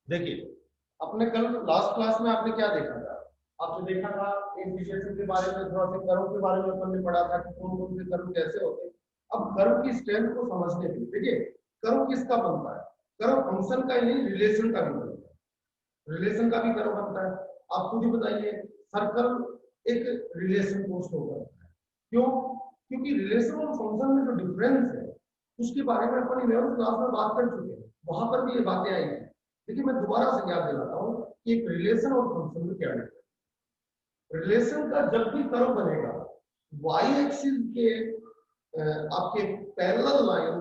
देखिए, अपने कल लास्ट क्लास में आपने क्या देखा था? आपने देखा था इंटीग्रेशन के बारे में, थोड़ा सा कर्व के बारे में अपन ने पढ़ा था कि कौन कौन से कर्व कैसे होते हैं। अब कर्व की स्ट्रेंथ को समझने के लिए देखिए, कर्व किसका बनता है? कर्व फंक्शन का ही नहीं, रिलेशन का भी बनता है। रिलेशन का भी कर्व बनता है। आप खुद ही बताइए, सर्कल एक रिलेशन को शो करता है। क्यों? क्योंकि रिलेशन और फंक्शन में जो डिफरेंस है उसके बारे में अपन 11th क्लास में बात कर चुके हैं, वहां पर भी ये बातें आई हैं। देखिए, मैं दोबारा से याद दिलाता हूँ कि एक रिलेशन और फंक्शन में क्या डिफरेंस। रिलेशन का जब भी कर्व बनेगा, वाई एक्सिस के आपके पैरेलल लाइन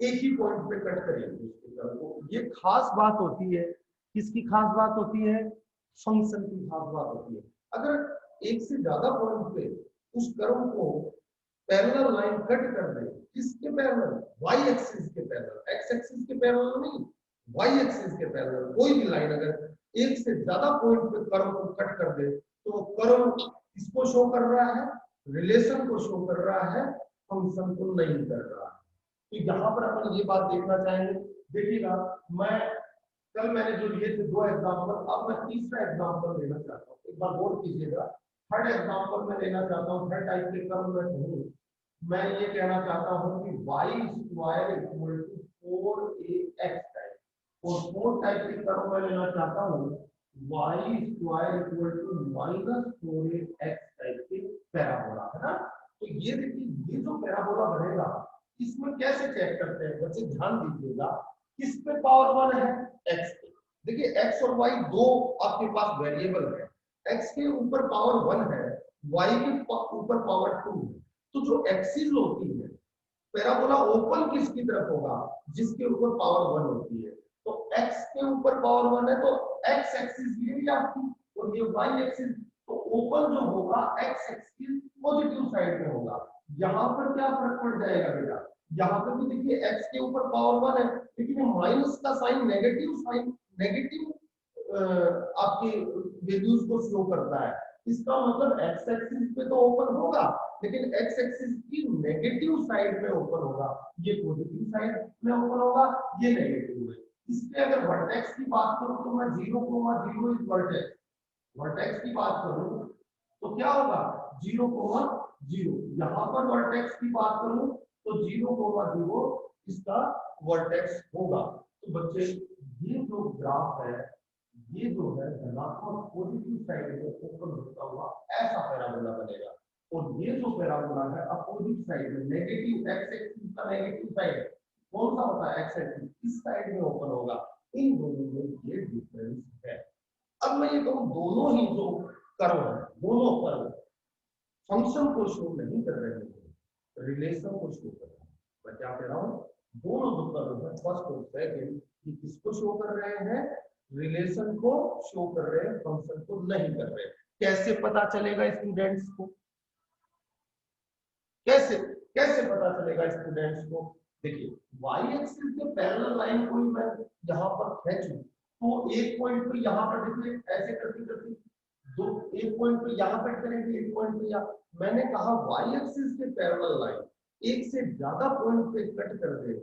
एक ही पॉइंट पे कट करेंगे उसके कर्व को। ये खास बात होती है। किसकी खास बात होती है? फंक्शन की खास बात होती है। अगर एक से ज्यादा पॉइंट पे उस कर्व को पैरेलल लाइन कट कर दे, किसके पैरेलल? वाई एक्सिस के पैरेलल, एक्स एक्सिस के पैरेलल नहीं, वाई एक्सिस के पैरेलल कोई भी लाइन अगर एक से ज्यादा पॉइंट पे कर्व को कट कर दे, तो कर्व किसको शो कर रहा है? रिलेशन को शो कर रहा है, फंक्शन को नहीं कर रहा है। तो यहाँ पर अपन ये बात देखना चाहेंगे। देखिएगा, मैं कल मैंने जो लिए थे दो एग्जाम्पल, अब मैं तीसरा एग्जाम्पल लेना चाहता हूँ, एक बार गौर कीजिएगा। थर्ड एग्जाम्पल मैं लेना चाहता हूँ, थर्ड टाइप के कर्व में हूँ। मैं ये कहना चाहता हूँ कि Y square equal to 4ax type, और फोर्थ टाइप के कर्व मैं लेना चाहता हूँ Y square equal to -4ax type के पैराबोला, है ना? तो ये देखिए, ये जो पैराबोला बनेगा, इसमें कैसे चेक करते हैं बच्चे, ध्यान दीजिएगा। किस पे पावर 1 है? एक्स पे। देखिए, एक्स और वाई दो आपके पास वेरिएबल है। एक्स के ऊपर पावर 1 है, वाई के ऊपर पावर 2 है। तो जो एक्सिस होती है, पैराबोला ओपन किसकी तरफ होगा? जिसके ऊपर पावर 1 होती है। तो एक्स के ऊपर पावर 1 है, तो एक्स एक्सिस ये भी आपकी, और ये वाई एक्सिस। तो ओपन जो होगा, एक्स एक्सिस पॉजिटिव साइड में होगा। यहाँ पर क्या फर्क पड़ जाएगा बेटा? यहाँ पर भी देखिए, एक्स के ऊपर पावर 1 है, लेकिन माइनस का साइन, नेगेटिव साइन, नेगेटिव आपकी वैल्यूज को शो करता है। इसका मतलब एक्स एक्सिस पे तो ओपन होगा, लेकिन एक्स एक्सिस की नेगेटिव साइड में ओपन होगा। ये पॉजिटिव साइड में ओपन होगा, ये नेगेटिव है। इसलिए अगर वर्टेक्स की बात करूं तो मैं 0,0 इज वर्टेक्स। वर्टेक्स की बात करूं तो क्या होगा? 0,0। यहां पर वर्टेक्स की बात करूं तो 0,0 इसका वर्टेक्स होगा। तो बच्चे, ये जो ग्राफ है, ये जो है धनात्मक पॉजिटिव साइड में ओपन होता हुआ ऐसा पैराबोला बनेगा। और ये जो पैराबोला है अपोजिट साइड में, नेगेटिव एक्स एक्सिस का नेगेटिव साइड कौन सा होता है? एक्स एक्सिस, इस साइड में ओपन होगा। इन दोनों में ये डिफरेंस है। अब मैं ये कहूं, दोनों ही जो कर्व है, दोनों कर्व फंक्शन को शो नहीं कर रहे हैं, रिलेशन को शो कर रहे हैं। मैं क्या कह रहा हूं? दोनों जो कर्व है, फर्स्ट और सेकंड, ये किसको शो कर रहे हैं? रिलेशन को शो कर रहे हैं, फंक्शन को नहीं कर रहे हैं। कैसे पता चलेगा स्टूडेंट्स को? कैसे कैसे पता चलेगा स्टूडेंट्स को? देखिए, वाई एक्सिस के पैरेलल लाइन को ही मैं यहाँ पर खींचूं, तो एक पॉइंट पे यहाँ पर देखिए, ऐसे करते करते दो, एक पॉइंट पे यहाँ कट करेंगे, एक पॉइंट पे यहाँ। मैंने कहा वाई एक्सिस के पैरेलल लाइन एक से ज्यादा पॉइंट पे कट कर दे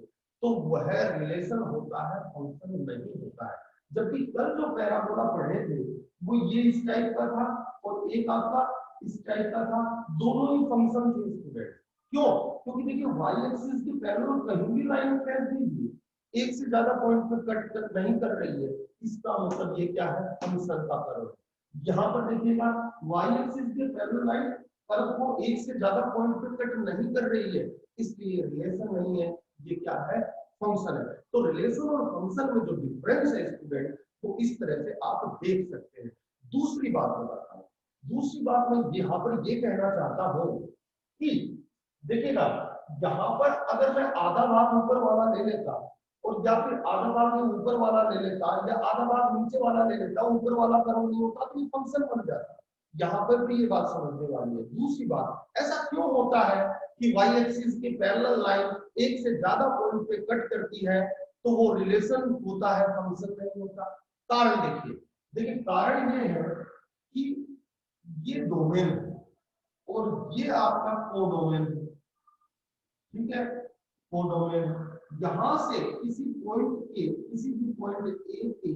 तो वह रिलेशन होता है, फंक्शन नहीं होता है। जबकि कल जो पैराबोला पढ़े थे वो ये इस टाइप का था, और एक आपका इस टाइप का था। दोनों ही फंक्शन थे स्टूडेंट। क्यों? क्योंकि देखिए, वाई एक्सिस के पैरेलल कहीं भी लाइन खींच दीजिए, एक से ज्यादा पॉइंट पे कट कर नहीं कर रही है, इसका मतलब ये क्या है? फंक्शन का कर्व। यहाँ पर देखिएगा, वाई एक्सिस के पैरेलल लाइन कर्व को एक से ज्यादा पॉइंट पे कट नहीं कर रही है, इसलिए रिलेशन नहीं है, ये क्या है? फंक्शन है। तो रिलेशन और फंक्शन में जो डिफरेंस है स्टूडेंट, वो इस तरह से आप देख सकते हैं। दूसरी बात बताता हूँ, दूसरी बात मैं यहाँ पर ये कहना चाहता हूँ कि देखिएगा, यहाँ पर अगर मैं आधा भाग ऊपर वाला ले लेता, और या फिर आधा भाग में ऊपर वाला ले लेता, या आधा भाग नीचे वाला ले लेता, ऊपर वाला कर्व नहीं होता तो ये फंक्शन बन जाता। यहाँ पर भी ये बात समझने वाली है। दूसरी बात, ऐसा क्यों होता है कि वाई एक्सिस की पैरेलल लाइन एक से ज्यादा पॉइंट पे कट करती है तो वो रिलेशन होता है, फंक्शन नहीं होता? कारण देखिए, देखिए कारण ये है कि ये डोमेन है और ये आपका कोडोमेन है, ठीक है? कोडोमेन, यहां से किसी पॉइंट ए, किसी भी पॉइंट ए के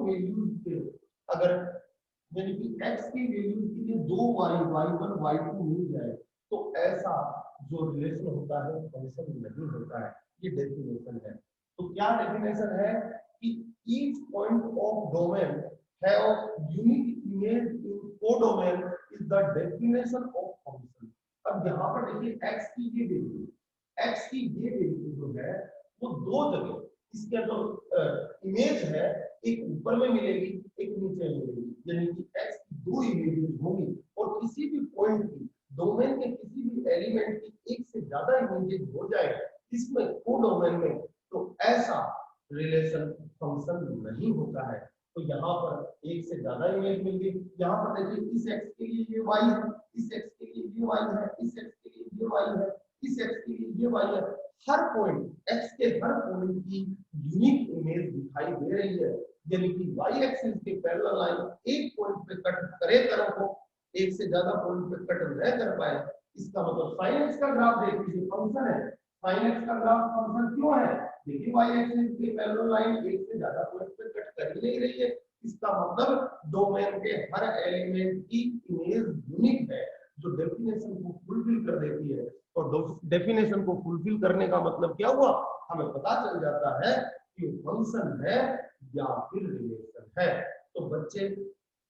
वैल्यूज पे अगर यानी कि x की वैल्यूज के लिए दो y1 y2 मिल जाए तो ऐसा जो रिलेशन होता है फंक्शन नहीं होता है। ये डेफिनेशन है। तो क्या डेफिनेशन है कि each point of domain have unique image in codomain is the definition of function। अब यहाँ पर देखिए x की ये वैल्यू जो है वो दो जगह इसके जो इमेज है एक ऊपर में मिलेगी एक नीचे मिलेगी, यानी कि x की दो इमेजेस होंगी और किसी भी पॉइंट की डोमेन के किसी भी एलिमेंट की एक से ज्यादा इमेजेस हो जाए इसमें कोडोमेन में, तो ऐसा रिलेशन फंक्शन नहीं होता है। तो यहाँ पर एक से ज्यादा इमेज मिल गई। यहाँ पर देखिए इस x के लिए ये y है, इस x के लिए ये y है, इस x के लिए ये y है, इस x के लिए ये y है। हर पॉइंट x के हर पॉइंट की यूनिक इमेज दिखाई दे रही है, यानी कि y एक्सिस के पैरेलल लाइन एक पॉइंट पे कट करे कर्व को एक से ज्यादा पॉइंट पे कट न कर पाए। इसका मतलब sin x का ग्राफ देख लीजिए, फंक्शन है sin x का ग्राफ फंक्शन क्यों है? देखिए y एक्सिस के पैरेलल लाइन एक से ज्यादा पॉइंट पे कट कर ही नहीं रही है। इसका मतलब डोमेन के हर एलिमेंट की इमेज यूनिक है जो डेफिनेशन को फुलफिल कर देती है। और डेफिनेशन को फुलफिल करने का मतलब क्या हुआ? हमें पता चल जाता है कि फंक्शन है या फिर रिलेशन है। तो बच्चे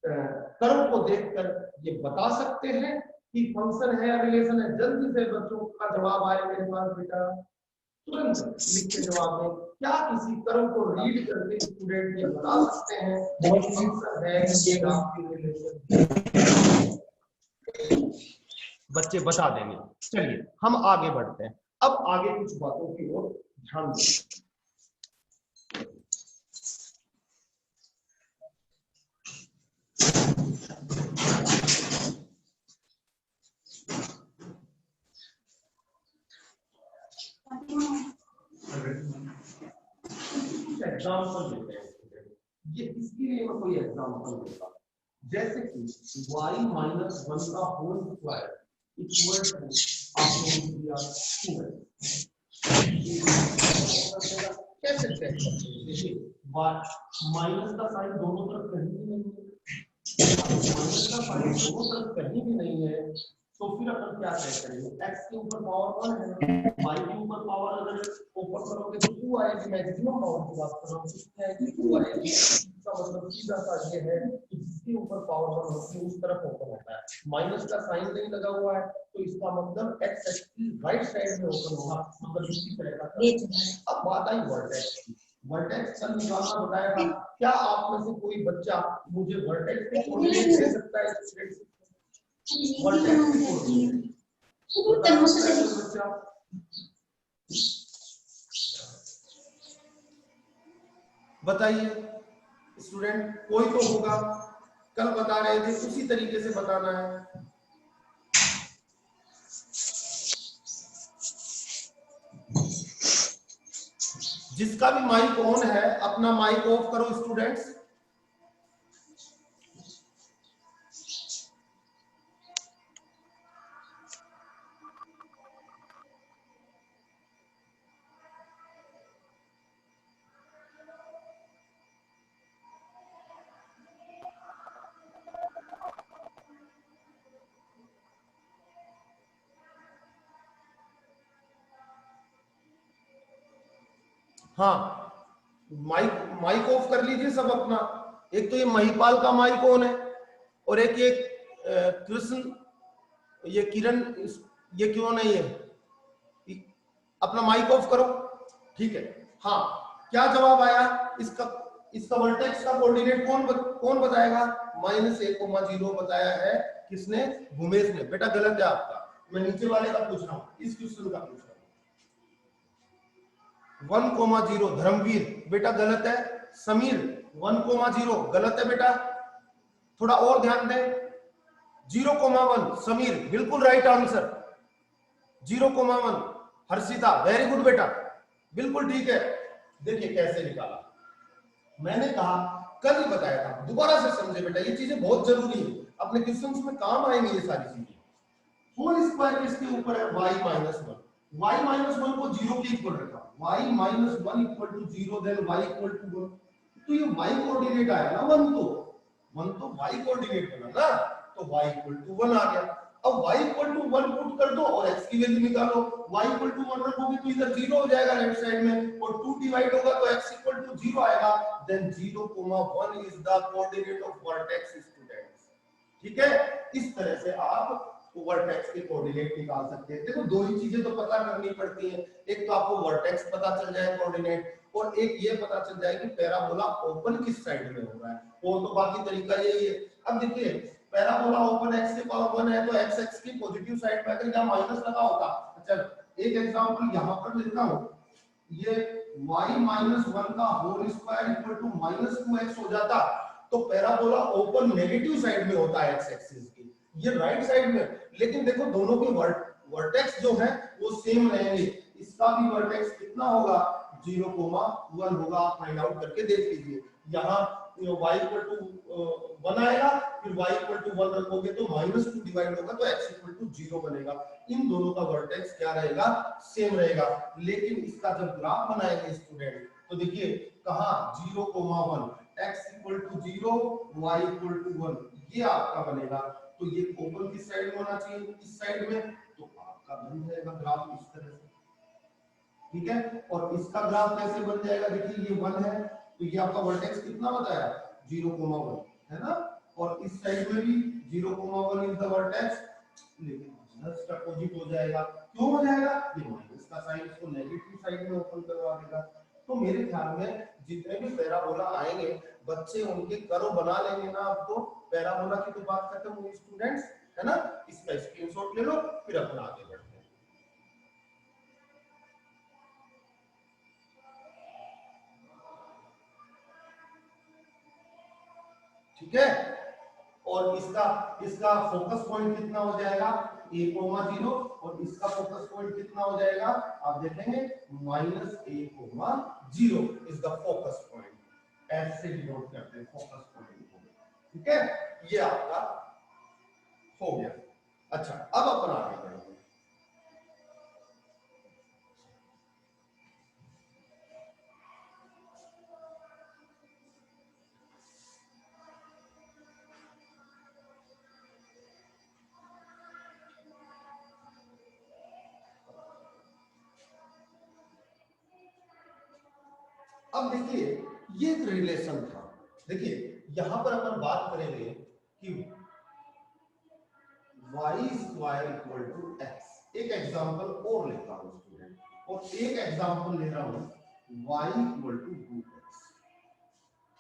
कर्व को देखकर ये बता सकते हैं कि फंक्शन है या रिलेशन है। जल्दी से बच्चों का जवाब आए मेरे पास बेटा, तुरंत लिख के जवाब दें। क्या किसी कर्व को रीड करके स्टूडेंट ये बता सकते हैं कि फंक्शन है या फिर रिलेशन? बच्चे बता देंगे। चलिए हम आगे बढ़ते हैं। अब आगे कुछ बातों की ओर ध्यान दें। एग्जाम्पल देते हैं, ये इसके लिए मैं कोई एग्जाम्पल देता हूं। जैसे कि y-1 का होल स्क्वायर इक्वल टू आपने दिया 2x। कैसे चेक करते हैं? देखिए माइनस का साइन दोनों तरफ कहीं भी नहीं है, माइनस का साइन दोनों तरफ कहीं भी नहीं है, तो फिर अपन क्या चेक करेंगे? x के ऊपर पावर 1 है, y के ऊपर पावर अगर ओपन करोगे तो 2 आएगी। मैक्सिमम पावर की बात कर रहा हूं, कितनी आएगी? 2 आएगी। इसका मतलब सीधा सा ये है कि जिसके ऊपर पावर 1 होती है उस तरफ ओपन होता है। माइनस का साइन नहीं लगा हुआ है तो इसका मतलब x एक्सिस राइट साइड में ओपन होगा, मतलब इसी तरह का। अब बात आई वर्टेक्स की। वर्टेक्स का निकालना बताया था। क्या आप में से कोई बच्चा मुझे वर्टेक्स के कोऑर्डिनेट दे सकता है? स्टूडेंट्स बताइए, स्टूडेंट कोई तो होगा, कल बता रहे थे उसी तरीके से बताना है। जिसका भी माइक ऑन है अपना माइक ऑफ करो स्टूडेंट्स। हाँ, माइक ऑफ कर लीजिए सब अपना। एक तो ये महिपाल का माइक ऑन है और एक ये कृष्ण, ये किरण, ये क्यों नहीं है? अपना माइक ऑफ करो, ठीक है। हाँ, क्या जवाब आया इसका वर्टेक्स का कोऑर्डिनेट कौन बताएगा? -1,0 बताया है किसने? भूमेश ने। बेटा गलत है आपका, मैं नीचे वाले का पूछ रहा हूँ, इस क्वेश्चन का पूछ रहा हूँ। 1,0 धर्मवीर, बेटा गलत है। समीर 1,0 गलत है बेटा, थोड़ा और ध्यान दें। 0,1 समीर बिल्कुल right answer. 0,1 Harshita very good बेटा, बिल्कुल ठीक है। देखिए कैसे निकाला, मैंने कहा कल ही बताया था, दोबारा से समझे बेटा, ये चीजें बहुत जरूरी है, अपने क्वेश्चंस में काम आएंगी ये सारी चीजें। होल स्क्वायर किसके ऊपर है? y-1। y-1 को 0 के इक्वल रखा, y-1 equal to 0, then y equal to 1। तो ये y कोऑर्डिनेट आया ना 1, तो y कोऑर्डिनेट बना ना, तो y इक्वल टू 1 आ गया। अब y इक्वल टू 1 पुट कर दो और x की वैल्यू निकालो। y इक्वल टू 1 रखोगे तो इधर 0 हो जाएगा लेफ्ट साइड में, और 2 डिवाइड होगा तो x इक्वल टू 0 आएगा। Then 0,1 is the coordinate of vertex students. ठीक है, इस तरह से आप वर्टेक्स के कोऑर्डिनेट निकाल सकते हैं। देखो दो ही चीजें तो पता करनी पड़ती हैं, एक तो आपको वर्टेक्स पता चल जाए कोऑर्डिनेट, और एक ये पता चल जाए कि पैराबोला ओपन किस साइड में हो रहा है। वो तो बाकी तरीका यही है। अब देखिए पैराबोला ओपन x के पावर 1 है तो x x की पॉजिटिव साइड पे अगर यहाँ माइनस लगा होता, अच्छा एक एग्जांपल यहाँ पर लेता हूँ, ये y माइनस 1 का whole square equal to minus 2x हो जाता, तो पैराबोला ओपन नेगेटिव साइड में होता है x एक्सिस की, ये राइट साइड में। लेकिन देखो दोनों के वर्टेक्स जो है वो सेम रहेंगे, इसका भी वर्टेक्स कितना होगा 0,1 होगा। आप फाइंड आउट करके देख लीजिए। यहाँ y इक्वल टू 1 आएगा, फिर y इक्वल टू 1 रखोगे तो -2 डिवाइड होगा तो x इक्वल टू 0 बनेगा। इन दोनों का वर्टेक्स क्या रहेगा, सेम रहेगा। लेकिन इसका जब ग्राफ बनाएंगे स्टूडेंट तो देखिए कहाँ 0,1 x equal to 0 y equal to 1, ये आपका बनेगा। तो ये ओपन किस साइड में होना चाहिए, इस साइड में, तो आपका बन जाएगा ग्राफ इस तरह से। ठीक है, और इसका ग्राफ कैसे बन जाएगा, देखिए ये 1 है तो ये आपका वर्टेक्स कितना बताया 0,1 है ना, और इस साइड में भी 0,1 इज द वर्टेक्स, लेकिन माइनस का अपोजिट हो जाएगा। क्यों हो जाएगा, ये माइनस का साइन इसको नेगेटिव साइड में ओपन करवा देगा। तो मेरे ख्याल में जितने भी पैराबोला आएंगे बच्चे उनके कर्व बना लेंगे ना, अब तो पैराबोला की तो बात खत्म हुई स्टूडेंट्स, है ना। इसका स्क्रीनशॉट ले लो फिर अपना आगे बढ़ते हैं। ठीक है, और इसका फोकस पॉइंट कितना हो जाएगा a,0, और इसका फोकस पॉइंट कितना हो जाएगा आप देखेंगे -a,0 is the focus point, ऐसे डिनोट करते हैं फोकस पॉइंट को। ठीक है, ये आपका हो गया। अच्छा अब अपन आगे बढ़ेंगे। अब देखिए ये एक रिलेशन था, देखिए यहां पर अपन बात करेंगे कि y square equal to x। एक एग्जांपल और लेता हूं स्टूडेंट, और एक एग्जांपल ले रहा हूं y इक्वल टू 2x।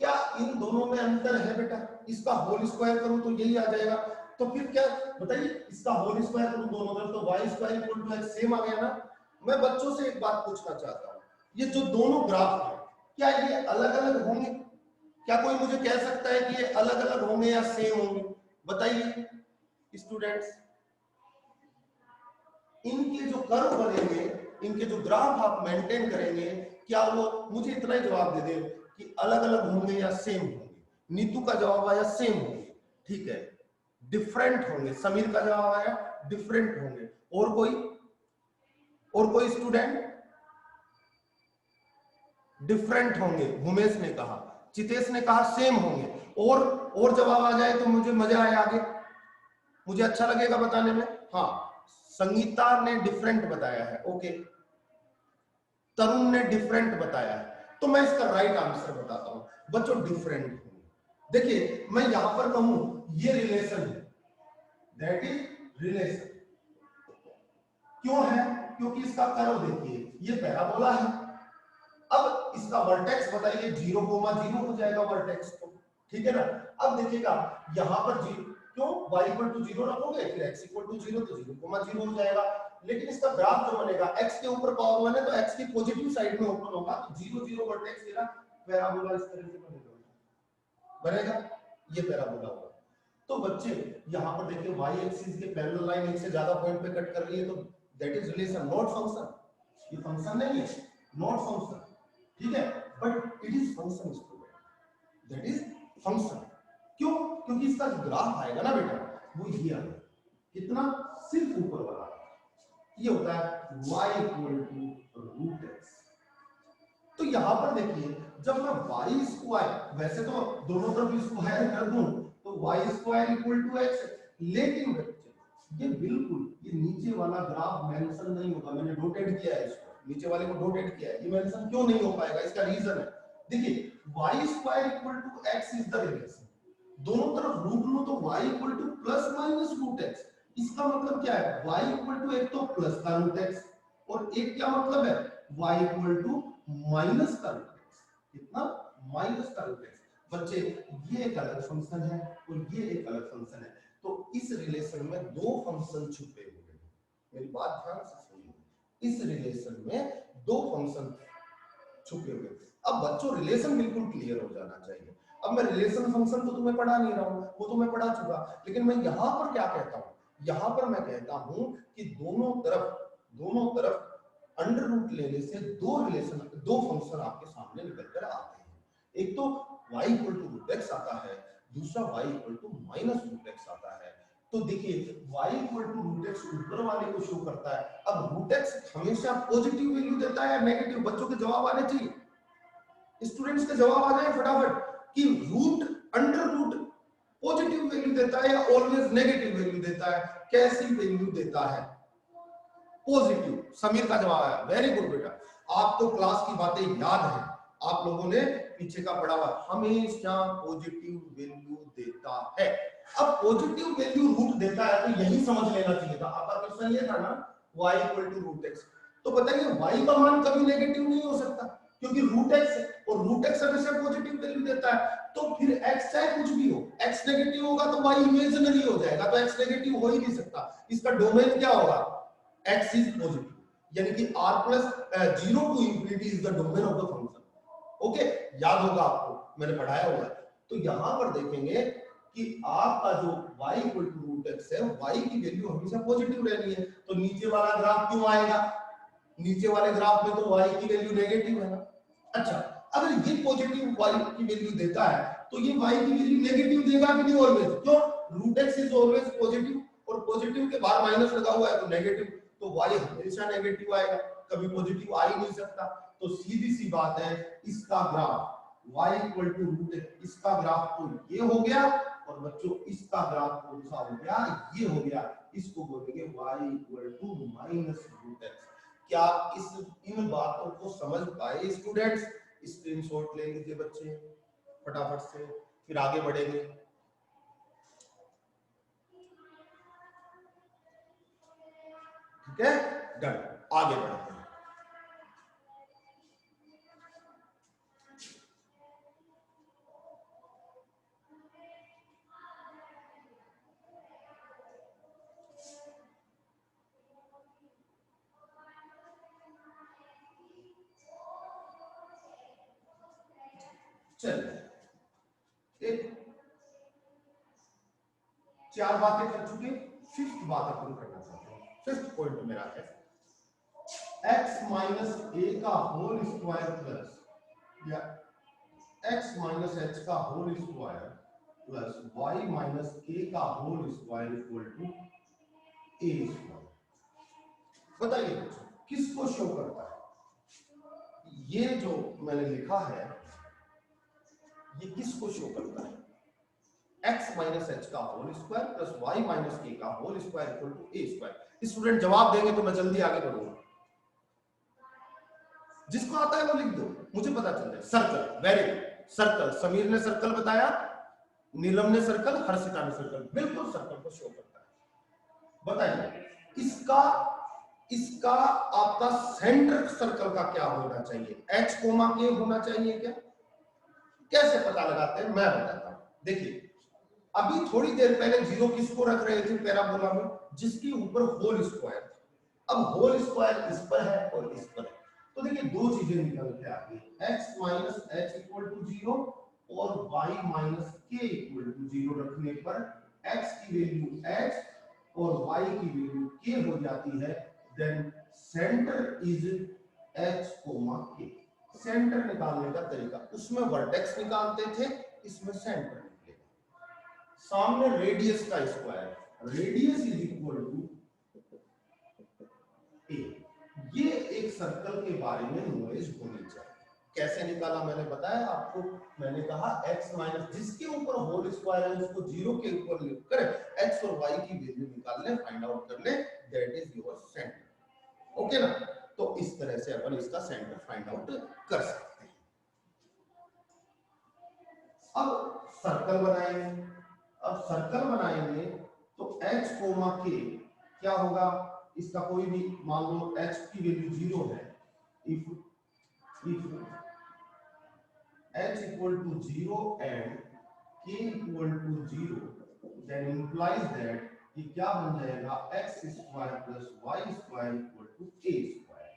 क्या इन दोनों में अंतर है बेटा, इसका होल स्क्वायर करूं तो यही आ जाएगा, तो फिर क्या बताइए, इसका होल स्क्वायर करूं दोनों तरफ तो y square equal to x same आ गया ना। मैं बच्चों से एक बात पूछना चाहता हूं, ये जो दोनों ग्राफ है क्या ये अलग अलग होंगे, क्या कोई मुझे कह सकता है कि ये अलग अलग होंगे या सेम होंगे, बताइए स्टूडेंट्स। इनके जो कर्व बनेंगे, इनके जो ग्राफ आप मेंटेन करेंगे, क्या वो मुझे इतना ही जवाब दे दे कि अलग अलग होंगे या सेम होंगे। नीतू का जवाब आया सेम होंगे, ठीक है। डिफरेंट होंगे, समीर का जवाब आया डिफरेंट होंगे। और कोई स्टूडेंट डिफरेंट होंगे, भूमेश ने कहा, चितेश ने कहा सेम होंगे। और जवाब आ जाए तो मुझे मजा आए, आगे मुझे अच्छा लगेगा बताने में। हाँ, संगीता ने डिफरेंट बताया है, ओके। तरुण ने डिफरेंट बताया है, तो मैं इसका राइट आंसर बताता हूं बच्चों, डिफरेंट होंगे। देखिए मैं यहां पर कहूं ये रिलेशन है, दैट इज रिलेशन। क्यों है, क्योंकि इसका कर्व देखिए ये पैराबोला है। अब इसका वर्टेक्स बताइए 0,0 हो जाएगा वर्टेक्स तो, ठीक है ना। अब देखिएगा यहां पर क्यों y इक्वल टू 0 रखोगे फिर x इक्वल टू 0 तो 0,0 हो जाएगा। लेकिन इसका ग्राफ जो बनेगा x के ऊपर पावर 1 है तो x की पॉजिटिव साइड में ओपन होगा तो 0 0 वर्टेक्स मेरा पैराबोला इस तरह से बनेगा, ये पैराबोला होगा। तो बच्चे यहां पर देखिए y एक्सिस के पैरेलल लाइन एक से ज्यादा पॉइंट पे कट कर रही है तो that is relation, not function. ये फंक्शन नहीं है, नॉट फंक्शन, ठीक है, but it is function student, that is function. क्यों, क्योंकि इसका जो ग्राफ आएगा ना बेटा वो ये आएगा, कितना, सिर्फ ऊपर वाला, ये होता है y equal to root x। तो यहां पर देखिए जब मैं वाई स्क्वायर, वैसे तो दोनों तरफ स्क्वायर कर दूं तो y square equal to x, लेकिन बच्चे ये बिल्कुल ये नीचे वाला ग्राफ मेंशन नहीं होगा। मैंने डॉटेड किया है इसको, नीचे वाले को डॉटेड किया है। ये मेंशन क्यों नहीं हो पाएगा, इसका रीजन है, देखिए y square equal to x is the relation, दोनों तरफ रूट लो तो y equal to plus minus root x. इसका मतलब क्या है, y इक्वल टू एक तो प्लस का रूट एक्स और एक क्या मतलब है y इक्वल टू माइनस का रूट एक्स। कितना, माइनस का रूट एक्स। बच्चे ये एक अलग फंक्शन है और ये एक अलग फंक्शन है, तो इस रिलेशन में दो फंक्शन छुपे हुए हैं। मेरी बात ध्यान से सुनिए, इस रिलेशन में दो फंक्शन छुपे हुए। अब बच्चों रिलेशन बिल्कुल क्लियर हो जाना चाहिए। अब मैं रिलेशन फंक्शन तो तुम्हें पढ़ा नहीं रहा हूं, वो तो मैं पढ़ा चुका, लेकिन मैं यहां पर क्या कहता हूं, यहां पर मैं कहता हूं कि दोनों तरफ अंडर रूट लेने से दो रिलेशन, दो फंक्शन आपके सामने निकल कर आते हैं। एक तो y equal to root x आता है, दूसरा y equal to minus root x आता है। तो देखिए y equal to root x ऊपर वाले को शो करता है। अब रूट एक्स हमेशा पॉजिटिव वैल्यू देता है या नेगेटिव, बच्चों के जवाब आने चाहिए, स्टूडेंट्स के जवाब आ जाए फटाफट कि root under root positive value देता है या ऑलवेज नेगेटिव वैल्यू देता है, कैसी वैल्यू देता है, पॉजिटिव। समीर का जवाब आया, वेरी गुड बेटा, आपको क्लास की बातें याद है, आप लोगों ने पीछे का पढ़ा हुआ, हमेशा पॉजिटिव वैल्यू देता है। अब पॉजिटिव वैल्यू रूट देता है तो यही समझ लेना चाहिए था, आपका क्वेश्चन ये था ना y equal to root x, तो बताइए y का मान कभी नेगेटिव नहीं हो सकता क्योंकि रूट एक्स है और रूट एक्स हमेशा पॉजिटिव वैल्यू देता है। तो फिर x चाहे कुछ भी हो, x नेगेटिव होगा तो y इमेजिनरी हो जाएगा, तो x नेगेटिव हो ही नहीं सकता। इसका डोमेन क्या होगा, x इज पॉजिटिव, यानी कि r plus 0 to infinity is the domain of the function. Okay, याद होगा आपको, मैंने पढ़ाया हुआ है। तो यहां पर देखेंगे कि आपका जो y equal to root x है, y की वैल्यू हमेशा पॉजिटिव रहनी है, तो नीचे वाला ग्राफ क्यों आएगा, नीचे वाले ग्राफ में तो y की वैल्यू नेगेटिव है ना। अच्छा, अगर ये पॉजिटिव y की वैल्यू देता है तो ये y की वैल्यू नेगेटिव देगा कि नहीं ऑलवेज, क्यों, root x is always positive और पॉजिटिव के बाहर माइनस लगा हुआ है तो नेगेटिव, तो y हमेशा नेगेटिव आएगा, कभी पॉजिटिव आ ही नहीं सकता। तो सीधी सी बात है, इसका graph y equal to root x, इसका ग्राफ तो ये हो गया और बच्चों इसका ग्राफ कौन सा हो गया, ये हो गया, इसको बोलेंगे y equal to minus root x. क्या इस इन बातों को समझ पाए स्टूडेंट्स, स्क्रीनशॉट ले लीजिए बच्चे फटाफट से, फिर आगे बढ़ेंगे। ठीक है, डन, आगे बढ़ते हैं। चलिए, एक चार बातें कर चुके, फिफ्थ बात अपन करना चाहते हैं। फिफ्थ पॉइंट मेरा है x माइनस ए का होल स्क्वायर प्लस या x माइनस एच का whole square plus y minus k का whole square equal to a square. बताइए किसको शो करता है, ये जो मैंने लिखा है ये किसको शो करता है, x माइनस एच का whole square plus y minus k का whole square equal to a square. Student जवाब देंगे तो मैं जल्दी आगे बढ़ूंगा, जिसको आता है वो लिख दो, मुझे पता चल जाए। Circle, very good, circle, Sameer ने सर्कल बताया, नीलम ने सर्कल, हर्षिता ने सर्कल, बिल्कुल सर्कल को शो करता है। बताइए इसका इसका आपका सेंटर सर्कल का क्या होना चाहिए, h कोमा के होना चाहिए क्या, कैसे पता लगाते हैं मैं बताता हूं। देखिए अभी थोड़ी देर पहले जीरो किसको रख रहे थे पैराबोला में, जिसके ऊपर होल स्क्वायर, अब होल स्क्वायर इस पर है और इस पर है, तो देखिए दो चीजें निकल के आ गई, x minus h equal to zero और y minus k equal to zero रखने पर x की वैल्यू h और y की वैल्यू k हो जाती है। Then center is h comma k। Center निकालने का तरीका, उसमें वर्टेक्स निकालते थे, इसमें सेंटर निकलेगा। सामने रेडियस का square, radius is equal to A. ये एक सर्कल के बारे में नॉलेज होनी चाहिए, कैसे निकाला मैंने बताया आपको, मैंने कहा x माइनस जिसके ऊपर होल स्क्वायर है उसको 0 के ऊपर लिख कर x और y की वैल्यू निकाल ले, फाइंड आउट कर ले, that is your centre. Okay ना, तो इस तरह से अपन इसका सेंटर फाइंड आउट कर सकते हैं। अब सर्कल बनाएंगे, अब सर्कल बनाएंगे तो x कोमा k क्या होगा, इसका कोई भी मान लो x की वैल्यू 0 है, if h equal to 0 and k equal to 0 then implies that ये क्या बन जाएगा x square plus y square equal to a square।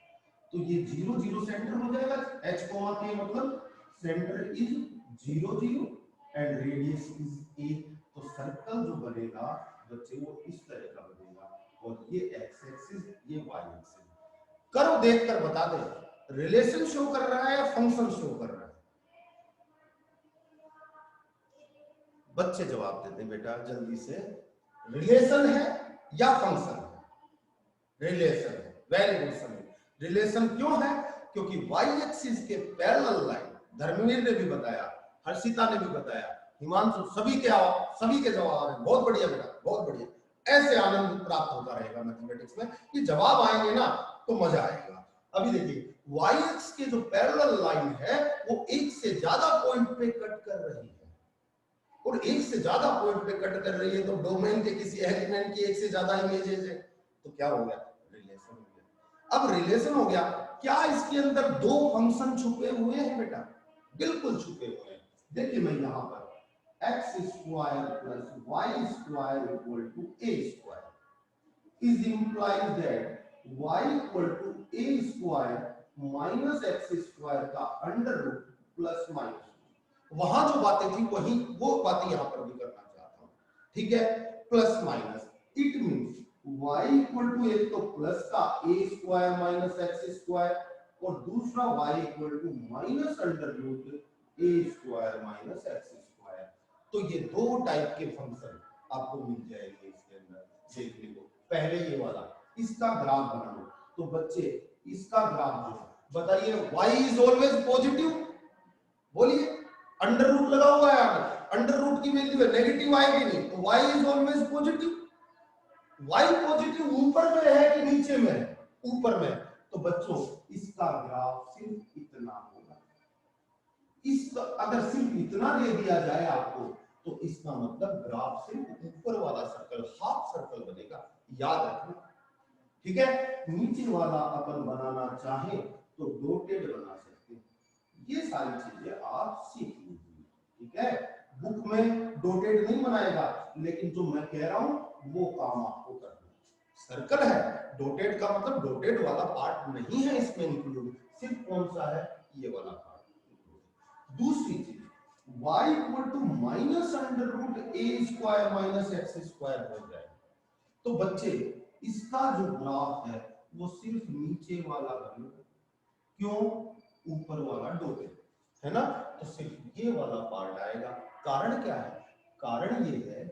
तो ये 0 0 सेंटर हो जाएगा, h कोमा k मतलब centre is 0 0 and radius is a। तो सर्कल जो बनेगा बच्चे वो इस तरह का बनेगा, और ये x एक्सिस ये y एक्सिस। कर्व देखकर बता दे रिलेशन शो कर रहा है या फंक्शन शो कर रहा है, बच्चे जवाब देते हैं बेटा जल्दी से, रिलेशन है या फंक्शन है, रिलेशन है, वेरी गुड समीर। रिलेशन क्यों है, क्योंकि y एक्सिस के पैरेलल लाइन, धर्मवीर ने भी बताया, हर्षिता ने भी बताया, हिमांशु, सभी के जवाब आ रहे हैं, बहुत बढ़िया बेटा बहुत बढ़िया। ऐसे आनंद प्राप्त होता रहेगा मैथमेटिक्स में कि जवाब आएंगे ना तो मजा आएगा। अभी देखिए y एक्सिस के जो पैरेलल लाइन है वो एक से ज्यादा पॉइंट पे कट कर रही है, और एक से ज्यादा पॉइंट पे कट कर रही है तो डोमेन के किसी एलिमेंट की एक से ज्यादा इमेजेस है, तो क्या हो गया, रिलेशन हो गया। अब रिलेशन हो गया, क्या इसके अंदर दो फंक्शन छुपे हुए हैं बेटा, बिल्कुल छुपे हुए हैं। देखिए मैं यहां पर x square plus y square equal to a square is implies that y equal to a square minus x square का अंडर रूट प्लस माइनस, वहां जो बातें थी वही वो बातें यहां पर भी करना चाहता हूं, ठीक है, plus minus, it means y equal to एक तो प्लस का a square minus x square और दूसरा y equal to minus under root a square minus x square. तो ये दो टाइप के फंक्शन आपको मिल जाएंगे इसके अंदर देखने को। पहले ये वाला, इसका ग्राफ बनाओ, तो बच्चे इसका ग्राफ जो बताइए, y इज ऑलवेज पॉजिटिव, बोलिए, अंडर रूट लगा हुआ है, अंडर रूट की वैल्यू है, नेगेटिव आएगी नहीं, तो y is always positive. y positive ऊपर में है कि नीचे में है, ऊपर में, तो बच्चों इसका ग्राफ सिर्फ इतना होगा। इसका अगर सिर्फ इतना दे दिया जाए आपको तो इसका मतलब ग्राफ सिर्फ ऊपर वाला सर्कल, हाफ सर्कल बनेगा, याद रखना, ठीक है। नीचे वाला अपन बनाना चाहे तो डॉटेड बना सकते हैं, ये सारी चीजें आप सीख लीजिए, ठीक है। बुक में डॉटेड नहीं बनाएगा, लेकिन जो मैं कह रहा हूं वो काम आपको करना है। सर्कल है, डॉटेड का मतलब डॉटेड वाला पार्ट नहीं है इसमें इंक्लूड, सिर्फ कौन सा है, ये वाला पार्ट। दूसरी चीज y equal to minus under root a square minus x square हो जाए, तो बच्चे इसका जो ग्राफ है वो सिर्फ नीचे वाला बनेगा, क्यों, ऊपर वाला डॉटेड है ना, तो सिर्फ ये वाला पार्ट आएगा। कारण क्या है, कारण ये है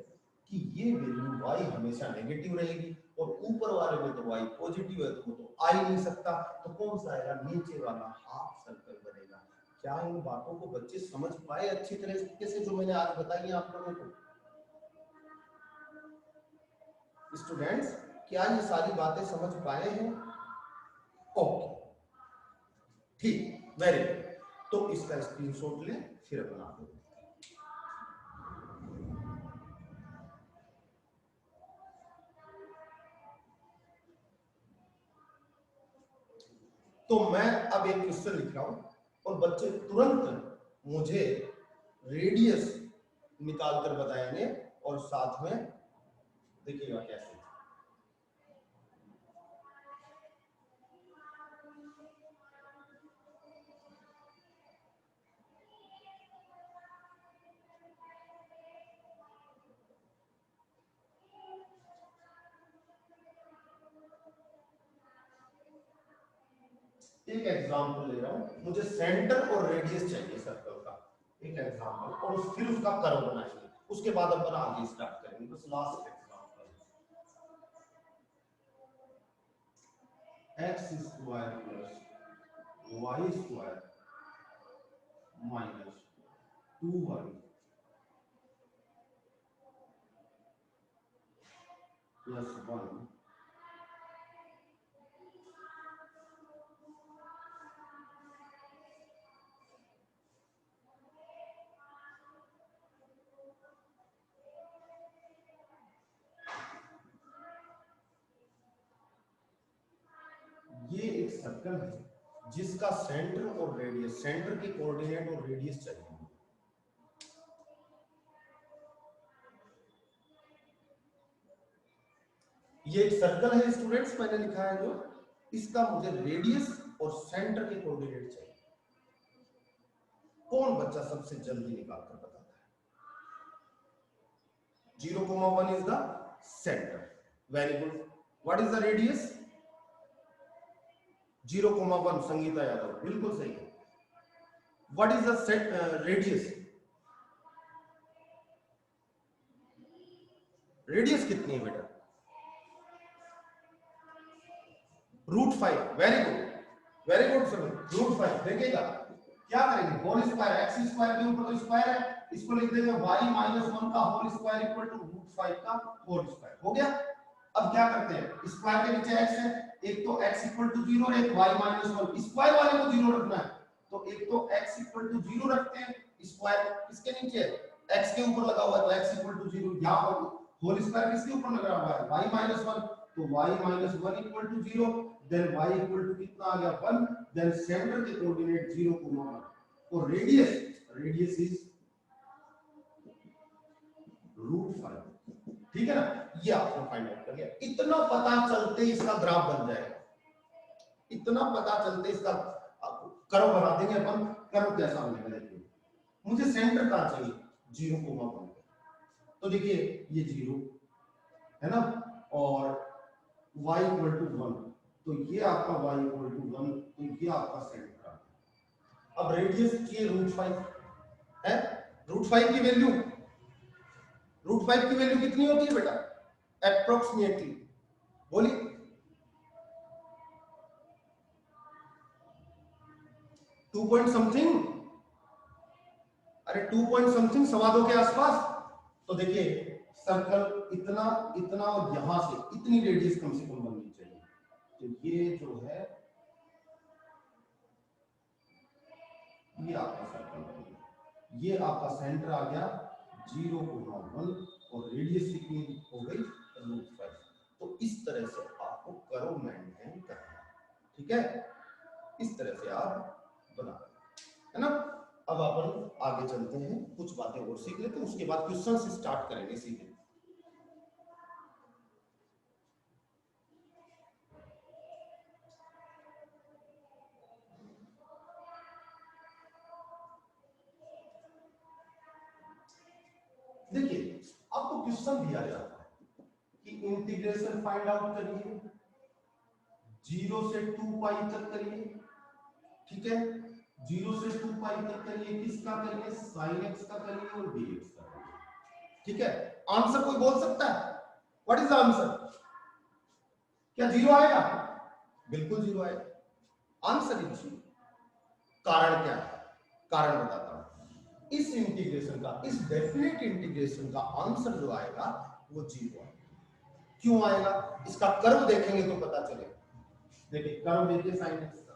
कि ये वैल्यू y हमेशा नेगेटिव रहेगी और ऊपर वाले में तो y पॉजिटिव है, तो वो तो आ ही नहीं सकता, तो कौन सा आएगा, नीचे वाला हाफ सर्कल बनेगा। क्या इन बातों को बच्चे समझ पाए अच्छी तरीके से जो मैंने आज बताई है आप लोगों को, स्टूडेंट्स, क्या ये सारी बातें समझ पाए हैं, ओके ठीक, वेरी गुड। तो इसका स्क्रीनशॉट लें फिर अपन आपको, तो मैं अब एक क्वेश्चन लिख रहा हूं और बच्चे तुरंत मुझे रेडियस निकाल कर बताएंगे और साथ में देखिएगा कैसे। एक एग्जांपल ले रहा हूं, मुझे सेंटर और रेडियस चाहिए सर्कल का, एक एग्जांपल, और फिर उसका कर्व बनाएंगे, उसके बाद अपन आगे स्टार्ट करेंगे। बस last example, x square plus y square minus 2y plus 1 ये एक सर्कल है जिसका सेंटर और रेडियस, सेंटर के कोऑर्डिनेट और रेडियस चाहिए। ये एक सर्कल है स्टूडेंट्स, मैंने लिखा है जो, इसका मुझे रेडियस और सेंटर के कोऑर्डिनेट चाहिए। कौन बच्चा सबसे जल्दी निकाल कर बताता है? 0,1 is the centre. Very good. What is the radius? 0,1। Sangeeta Yadav बिल्कुल सही है। What is the radius? Radius कितनी है बेटा? √5। Very good, very good sir. √5 देखिएगा क्या करेंगे, होल स्क्वायर, एक्स स्क्वायर के ऊपर तो स्क्वायर है, इसको लिख देंगे y - 1 का होल स्क्वायर इक्वल टू √5 का होल स्क्वायर। हो गया। अब क्या करते हैं, स्क्वायर के नीचे x है, एक तो x इक्वल टू 0 और एक y - 1, स्क्वायर वाले को 0 रखना है, तो एक तो x इक्वल टू 0 रखते हैं, स्क्वायर किसके नीचे है, x के ऊपर लगा हुआ है, तो x इक्वल टू 0, यहां पर होल स्क्वायर किसके ऊपर लगा हुआ है, y - 1, तो y - 1 equal to 0, then y equal to कितना आ गया 1, देन सेंटर के कोऑर्डिनेट 0,1 और रेडियस इज √5। ठीक है ना, ये आपने फाइंड आउट कर लिया। इतना पता चलते इसका ग्राफ बन जाएगा, इतना पता चलते इसका कर्व बना देंगे अपन। कर्व कैसा बनेगा देखिए, मुझे सेंटर कहां चाहिए, 0,1, तो देखिए ये 0 है ना, और y इक्वल टू 1, तो ये आपका y इक्वल टू 1, तो ये आपका सेंटर आ गया। अब रेडियस चाहिए √5 है, √5 की वैल्यू, √5 की वैल्यू कितनी होती है बेटा अप्रोक्सीमेटली, बोलिए? 2 पॉइंट समथिंग, अरे 2 पॉइंट समथिंग, सवा 2 के आसपास। तो देखिए सर्कल इतना इतना और यहां से इतनी रेडियस कम से कम बननी चाहिए, तो ये जो है ये आपका सर्कल बन गया, ये आपका सेंटर आ गया 0,1 और रेडियस कितनी हो गई √5। तो इस तरह से आपको कर्व मेंटेन करना है, ठीक है, इस तरह से आप बना, है ना। अब अपन आगे चलते हैं, कुछ बातें और सीख लेते हैं, उसके बाद क्वेश्चन से स्टार्ट करेंगे सीधे। देखिए आपको क्वेश्चन दिया जाता है कि इंटीग्रेशन फाइंड आउट करिए, 0 से 2 पाई तक करिए, ठीक है, 0 से 2 पाई तक करिए, किसका करिए, sin x का करिए और dx का करिए, ठीक है। आंसर कोई बोल सकता है, व्हाट इज द आंसर? क्या 0 आएगा? बिल्कुल 0 आएगा, आंसर इज 0। कारण क्या है, कारण बताता हूं। इस इंटीग्रेशन का, इस डेफिनेट इंटीग्रेशन का आंसर जो आएगा वो 0 आएगा। क्यों आएगा, इसका कर्व देखेंगे तो पता चलेगा। देखिए कर्व देखिए sin x का,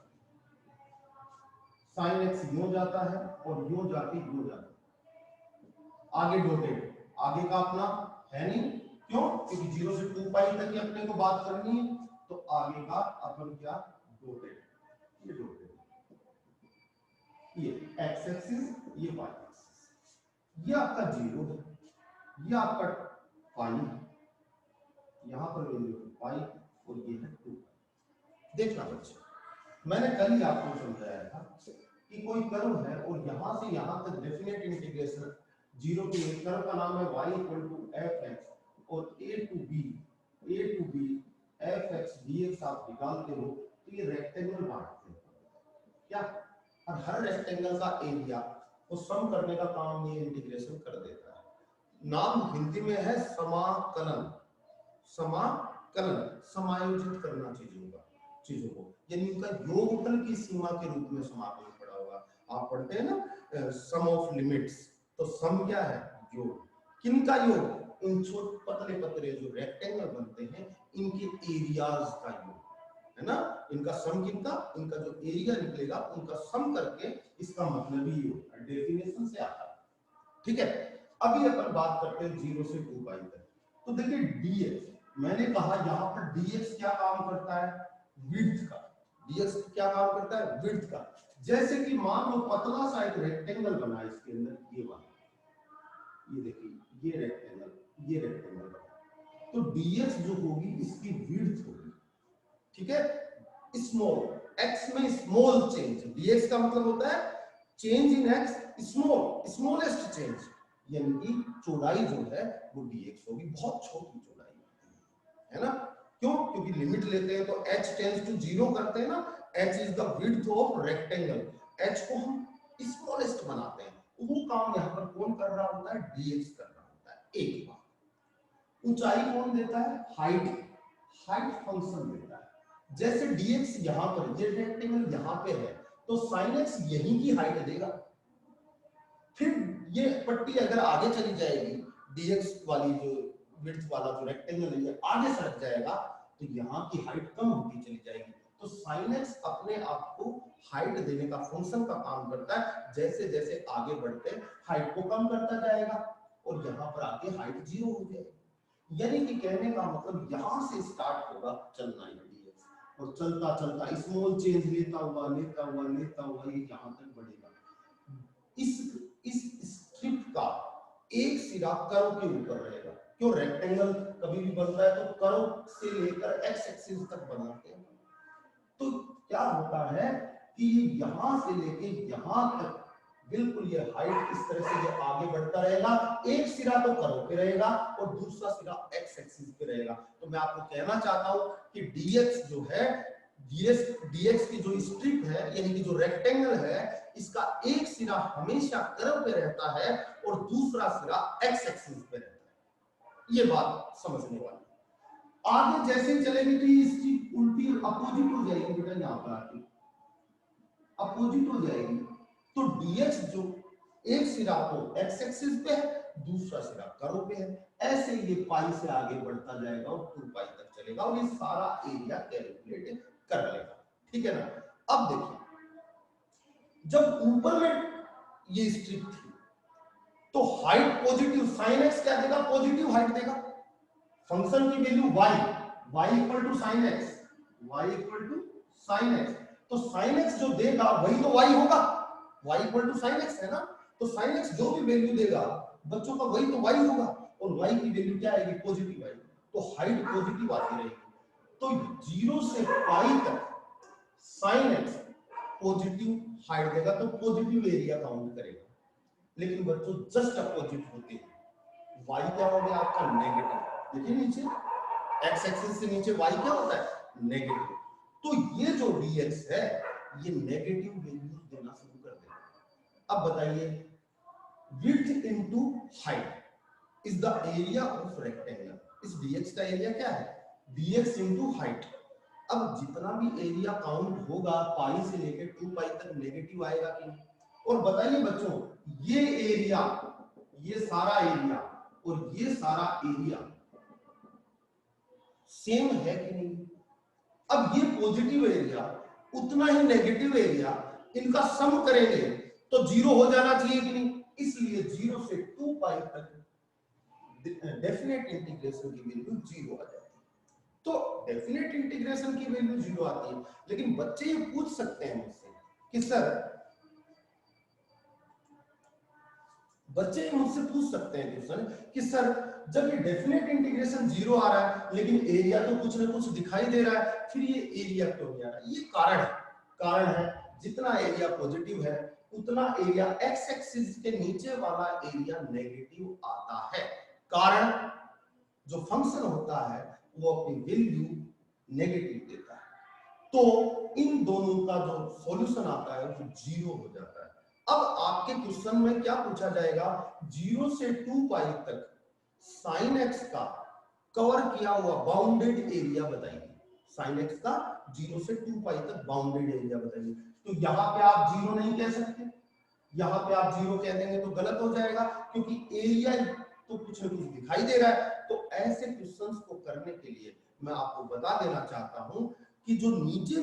sin x यूं जाता है और यूं जाके यूं जाता है, आगे डॉटेड, आगे का अपना है नहीं, क्यों, क्योंकि 0 से 2 पाई तक ही अपने को बात करनी है, तो आगे का अपन क्या डॉटेड, ये डॉटेड, ये x एक्सिस, ये y एक्सिस, ये आपका 0 है, ये आपका पाई, यहां पर वैल्यू पाई और ये है 2। देखना बच्चे, मैंने कल ही आपको समझाया था कि कोई कर्व है और यहां से यहां तक definite integration 0 to a, curve का नाम है y इक्वल टू fx और a to b fx dx आप निकालते हो, तो ये रेक्टेंगल बांटते हैं क्या, और हर रेक्टेंगल का एरिया को सम करने का काम ये इंटीग्रेशन कर देता है। नाम हिंदी में है समाकलन, समाकलन, समायोजित करना चीजों को, यानी उनका योगफल की सीमा के रूप में समाकलन पड़ा होगा। आप पढ़ते हैं ना सम ऑफ लिमिट्स, तो सम क्या है? योग। किनका योग? इन छोटे पतले पतले जो रेक्टेंगल बनते हैं इनके एरियाज का योग, है ना। इनका सम किनका? इनका जो एरिया निकलेगा उनका सम करके इसका मतलब ही होता है, डेफिनेशन से आता है। ठीक है, अभी अपन बात करते हैं 0 से 2 पाई तक। तो देखिए dx, मैंने कहा यहाँ पर dx क्या काम करता है? विड्थ का। dx क्या काम करता है? विड्थ का। जैसे कि मान लो पतला सा एक रेक्टेंगल बना है इसके अंदर, ये वाला, ये देखिए, ये रेक्टेंगल, ये रेक्टेंगल बना, तो dx जो होगी इसकी विड्थ होगी, ठीक है। स्मॉल x में स्मॉल चेंज, dx का मतलब होता है change in x, small, smallest change, यानी कि चौड़ाई जो है वो dx होगी, बहुत छोटी चौड़ाई, है ना। क्यों? क्योंकि लिमिट लेते हैं तो h टेंड्स टू 0 करते हैं ना, h is the width of rectangle, h को हम स्मॉलेस्ट बनाते हैं, वो काम यहाँ पर कौन कर रहा होता है? dx कर रहा होता है। एक बात, ऊंचाई कौन देता है? हाइट, हाइट फंक्शन देता है। जैसे dx यहां पर, ये रेक्टेंगल यहां पे है, तो sin x यहीं की हाइट देगा। फिर ये पट्टी अगर आगे चली जाएगी, dx वाली जो विड्थ वाला जो रेक्टेंगल है ये आगे सरक जाएगा, तो यहाँ की हाइट कम होती चली जाएगी। तो sin x अपने आप को हाइट देने का फंक्शन का काम करता है, जैसे जैसे आगे बढ़ते हैं हाइट को कम करता जाएगा और यहाँ पर आके हाइट 0 हो जाएगी। यानी कि कहने का मतलब यहाँ से स्टार्ट होगा चलना है dx, और चलता चलता स्मॉल चेंज लेता हुआ लेता हुआ लेता हुआ ये यहाँ तक बढ़ेगा। इस स्ट्रिप का एक सिरा कर्व के ऊपर रहेगा। क्यों? रेक्टेंगल कभी भी बनता है तो कर्व से लेकर एक्स एक्सिस तक बनाते हैं, तो क्या होता है कि यहां से लेके यहां तक बिल्कुल ये हाइट इस तरह से ये आगे बढ़ता रहेगा, एक सिरा तो कर्व पे रहेगा और दूसरा सिरा एक्स एक्सिस पे रहेगा। तो मैं आपको कहना चाहता हूं कि dx जो है, dx की जो स्ट्रिप है यानी कि जो रेक्टेंगल है, इसका एक सिरा हमेशा कर्व पे रहता है और दूसरा सिरा एक्स एक्सिस पे रहता है। ये बात समझने वाली। आगे जैसे ही चलेगी तो ये स्ट्रिप उल्टी अपोजिट हो जाएगी बेटा, यहाँ पर आके अपोजिट हो जाएगी। तो dx जो एक सिरा तो x एक्सिस पे है, दूसरा सिरा कर्व पे है, ऐसे ये पाई से आगे बढ़ता जाएगा और 2 पाई तक चलेगा और ये सारा एरिया कैलकुलेट कर लेगा, ठीक है ना। अब देखिए, जब ऊपर में ये स्ट्रिप थी तो हाइट पॉजिटिव, sin x क्या देगा? पॉजिटिव हाइट देगा। फंक्शन की value y equal to sin x, y equal to sin x, तो sin x जो देगा वही तो y होगा, y equal to sin x है ना। तो sin x जो भी वैल्यू देगा बच्चों का वही तो y होगा, और y की वैल्यू क्या आएगी? पॉजिटिव आएगी, तो हाइट पॉजिटिव आती रहेगी। तो 0 से पाई तक sin x पॉजिटिव हाइट देगा, तो पॉजिटिव एरिया काउंट करेगा। लेकिन बच्चों जस्ट अपोजिट होते हैं, y क्या हो गया आपका? नेगेटिव। देखिए नीचे x एक्सिस से नीचे y क्या होता है? नेगेटिव। तो ये जो dx है ये नेगेटिव वैल्यूज देना शुरू कर देगा। अब बताइए, width into height is the area of rectangle. इस dx का एरिया क्या है? dx into height. अब जितना भी एरिया काउंट होगा पाई से लेकर 2 पाई तक नेगेटिव आएगा कि नहीं? और बताइए बच्चों, ये एरिया, ये सारा एरिया और ये सारा एरिया सेम है कि नहीं? अब ये पॉजिटिव एरिया उतना ही नेगेटिव एरिया, इनका सम करेंगे तो 0 हो जाना चाहिए कि नहीं? इसलिए 0 से 2 पाई तक डेफिनेट इंटीग्रेशन की वैल्यू 0 आ जाती है। तो डेफिनेट इंटीग्रेशन की वैल्यू 0 आती है, लेकिन बच्चे ये पूछ सकते हैं मुझसे कि सर, बच्चे मुझसे पूछ सकते हैं क्वेश्चन कि सर जब ये डेफिनेट इंटीग्रेशन 0 आ रहा है लेकिन एरिया तो कुछ ना कुछ दिखाई दे रहा है, फिर ये एरिया क्यों नहीं आ रहा? ये कारण है जितना एरिया पॉजिटिव है उतना एरिया एक्स एक्सिस के नीचे वाला एरिया नेगेटिव आता है। कारण जो फंक्शन होता है वो अपनी वैल्यू नेगेटिव देता है, तो इन दोनों का जो सॉल्यूशन आता है वो 0 हो जाता है। अब आपके क्वेश्चन में क्या पूछा जाएगा? 0 से 2 पाई तक sin x का कवर किया हुआ बाउंडेड एरिया बताइए। sin x का 0 से 2 पाई तक बाउंडेड एरिया बताइए। तो यहां पे आप 0 नहीं कह सकते, यहाँ पे आप 0 कह देंगे तो गलत हो जाएगा, क्योंकि एरिया तो कुछ न कुछ दिखाई दे रहा है। तो ऐसे क्वेश्चंस को करने के लिए मैं आपको बता देना चाहता हूं कि जो नीचे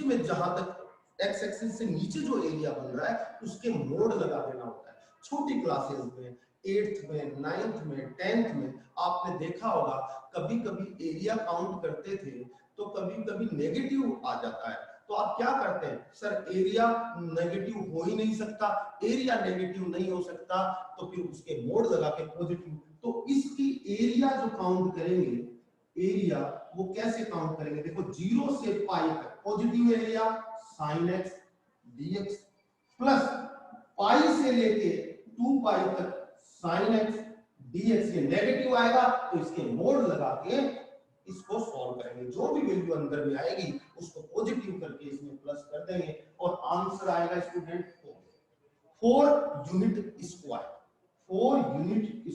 में जहां तक एक्स एक्सिस से नीचे जो एरिया बन रहा है उसके मोड लगा देना होता है। छोटी क्लासेस में 8th में 9th में 10th में आपने देखा होगा कभी कभी एरिया काउंट करते थे तो कभी कभी नेगेटिव आ जाता है, तो आप क्या करते हैं, सर एरिया नेगेटिव हो ही नहीं सकता, एरिया नेगेटिव नहीं हो सकता तो फिर उसके मोड लगा के पॉजिटिव। तो इसकी एरिया जो काउंट करेंगे, एरिया वो कैसे काउंट करेंगे, देखो 0 से पाई तक positive area sin x dx plus pi से लेके 2 पाई तक sin x dx, ये नेगेटिव आएगा तो इसके मोड लगा के इसको सॉल्व करेंगे, जो भी वैल्यू अंदर में आएगी उसको पॉजिटिव करके इसमें प्लस कर देंगे और आंसर आएगा स्टूडेंट 4 यूनिट स्क्वायर, 4 यूनिट